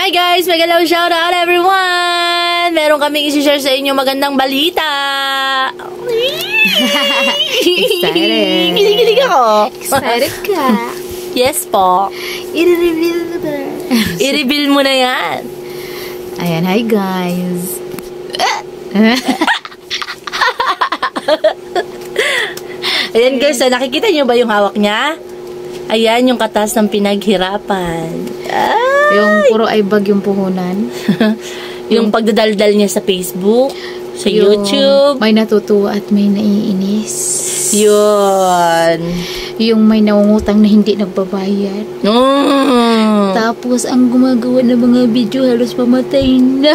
Hi guys! Magalaw shoutout everyone! Meron kaming isi-share sa inyo magandang balita! Excited! Kilig-kilig ako! Excited ka? Yes po! I-reveal mo na yan! Ayan, hi guys! Ayan guys, nakikita nyo ba yung hawak niya? Ayan, yung katas ng pinaghirapan. Yung puro ay bag yung puhunan. Yung pagdadaldal niya sa Facebook, sa YouTube. May natutuwa at may naiinis. Yun. Yung may nangungutang na hindi nagbabayad. Tapos, ang gumagawa ng mga video halos pamatay na.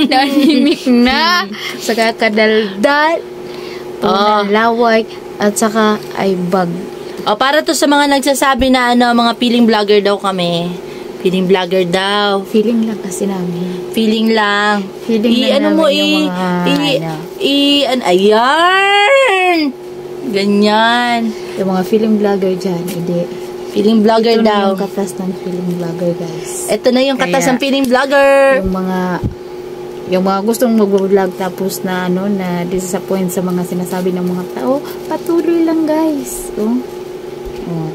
Nanimik na. Sa kakadaldal. Laway. At saka ay bag. Para to sa mga nagsasabi na mga feeling vlogger daw kami. Feeling vlogger daw. Feeling lang kasi namin. Feeling lang. Feeling lang namin ayan! Ganyan. Yung mga feeling vlogger dyan, hindi. Feeling vlogger ito daw. Ito na yung katas ng feeling vlogger, guys. Ito na yung katas ng feeling vlogger. Yung mga gustong mag-vlog tapos na na disappoint sa mga sinasabi ng mga tao, patuloy lang, guys.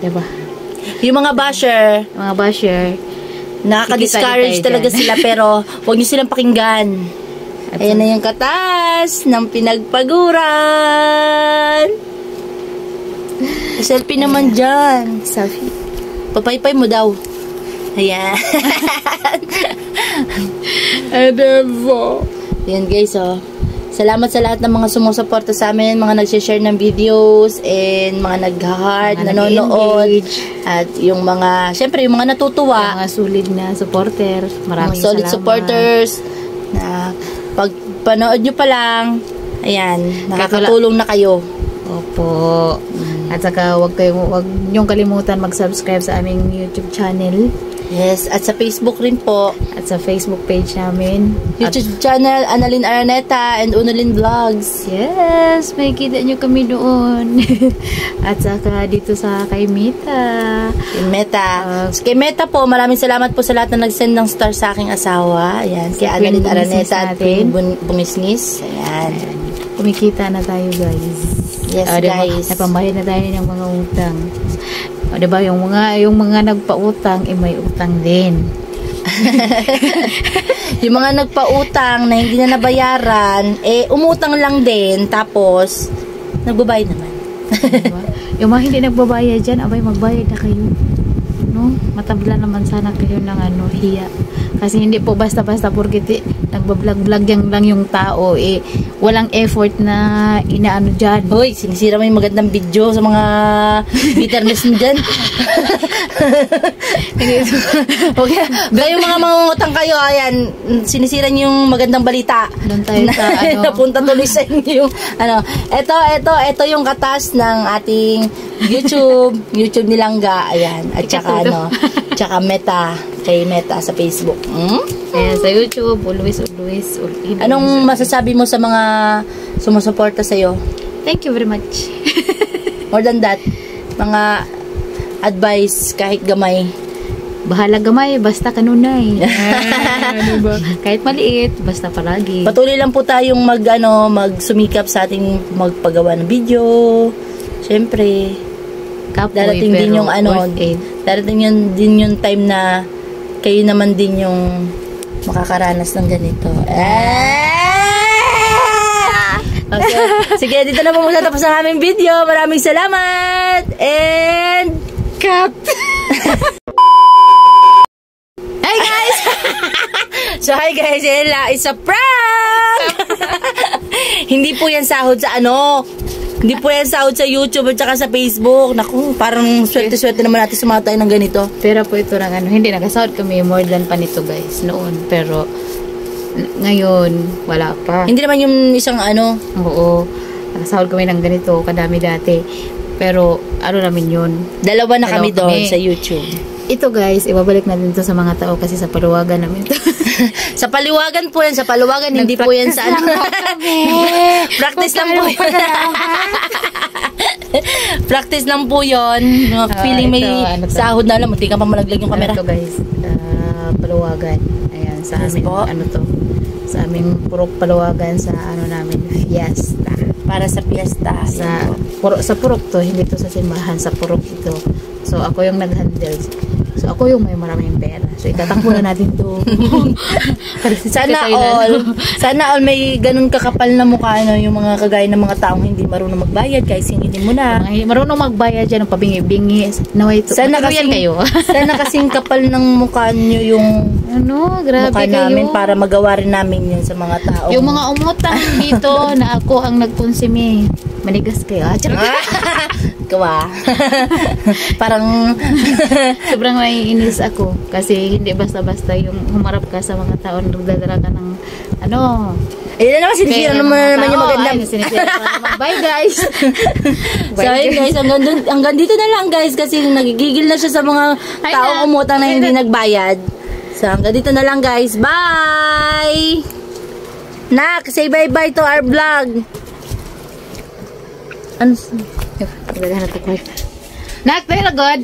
Diba? Yung mga basher, nakaka-discourage talaga sila pero huwag niyo silang pakinggan. Ayan na yung katas ng pinagpaguran. Selfie naman dyan. Selfie. Papaypay mo daw. Ayan. Ayan guys, salamat sa lahat ng mga sumusuporta sa amin, mga nag-share ng videos, and mga nag-heart, nanonood, at yung mga, syempre, yung mga natutuwa. Mga solid na supporter. Maraming mga solid salamat. Supporters, na pag panood nyo pa lang, ayan, nakakatulong na kayo. Opo. At saka, wag niyong kalimutan mag-subscribe sa aming YouTube channel. Yes, at sa Facebook rin po. At sa Facebook page namin. YouTube channel, Annalyn Araneta and Unalyn Vlogs. Yes, may kita nyo kami doon. At saka dito sa kay Meta. Kay Meta po, maraming salamat po sa lahat na nag-send ng star sa aking asawa. Ayan, kay Annalyn Araneta at Queen Bungisnis. Ayan. Kumikita na tayo, guys. Yes, guys. Napambayad na tayo ng mga utang. Diba, yung mga nagpautang, may utang din. Yung mga nagpautang na hindi na nabayaran, umutang lang din, tapos, nagbabayad naman. Diba? Yung mga hindi nagbabayad dyan, magbayad na kayo. No? Matabla naman sana kayo ng hiya. Kasi hindi po basta-basta porkit nagbablog-vlog lang yung tao, walang effort na inaano dyan. Hoy, sinisira mo yung magandang video sa mga bitterness mo dyan. Okay. Kaya yung mga mangungutang kayo, ayan, sinisira niyo yung magandang balita. Doon tayo sa napunta tuloy sa inyo yung ito yung katas ng ating YouTube ni Langga, ayan, at saka tsaka Meta, kay Meta sa Facebook. Ayan, sa YouTube, always. Anong masasabi mo sa mga sumusuporta sa'yo? Thank you very much. More than that, mga advice kahit gamay. Bahala gamay, basta kanunay. Diba? Kahit maliit, basta palagi. Patuloy lang po tayong magsumikap sa ating magpagawa ng video. Siyempre, darating din yung darating din yung time na kayo naman din yung makakaranas ng ganito. Okay. Sige, dito na po tapos ang aming video. Maraming salamat and cut. Hi guys. Hi guys, it's a prank. Hindi po yan sahod sa Hindi po yan sahod sa YouTube at saka sa Facebook. Naku, parang swerte-swerte naman natin sumatay ng ganito. Pero po ito lang hindi nakasahod kami more than pa nito, guys, noon. Pero ngayon, wala pa. Hindi naman yung isang Oo, nakasahod kami ng ganito, kadami dati. Pero namin yun. Dalawa na kami doon sa YouTube. Ito guys, ibabalik natin to sa mga tao kasi sa paluwagan namin to. Sa paliwagan po yan, hindi po yan sa Practice lang po yun. Practice lang po yun. Feeling may sahod na lang. Munti ka pa malaglag yung camera. Ito guys, Paluwagan. Ayan, sa Yes amin, po. ano to, sa aming Purok Paluwagan, sa ano namin, fiesta. Para sa piyesta. Sa Purok to, hindi to sa simbahan, sa Purok ito. So, ako yung nag-handle. So, ako yung may maraming pera. So, itatakbo na natin to. Sana all may ganun kakapal na mukha, no, yung mga kagaya ng mga taong hindi marunong magbayad, kahit singilin mo na. Marunong magbayad dyan ng pabingi-bingi. Sana kasing kapal ng mukha nyo yung grabe mukha kayo. namin para magawa rin namin yun sa mga taong. Yung mga umutang dito na ako ang nagkonsumi. Manigas kayo. Gawa. Parang sobrang naiinis ako kasi hindi basta-basta yung humarap ka sa mga tao, nagdadala ka ng ayun na naman, sinisira naman yung magandang. Bye guys. So ayun guys, hanggang dito na lang guys kasi nagigigil na siya sa mga taong umutang na hindi nagbayad. So hanggang dito na lang guys. Bye! Nak, say bye-bye to our vlog. Ano? Nak, tayo na God.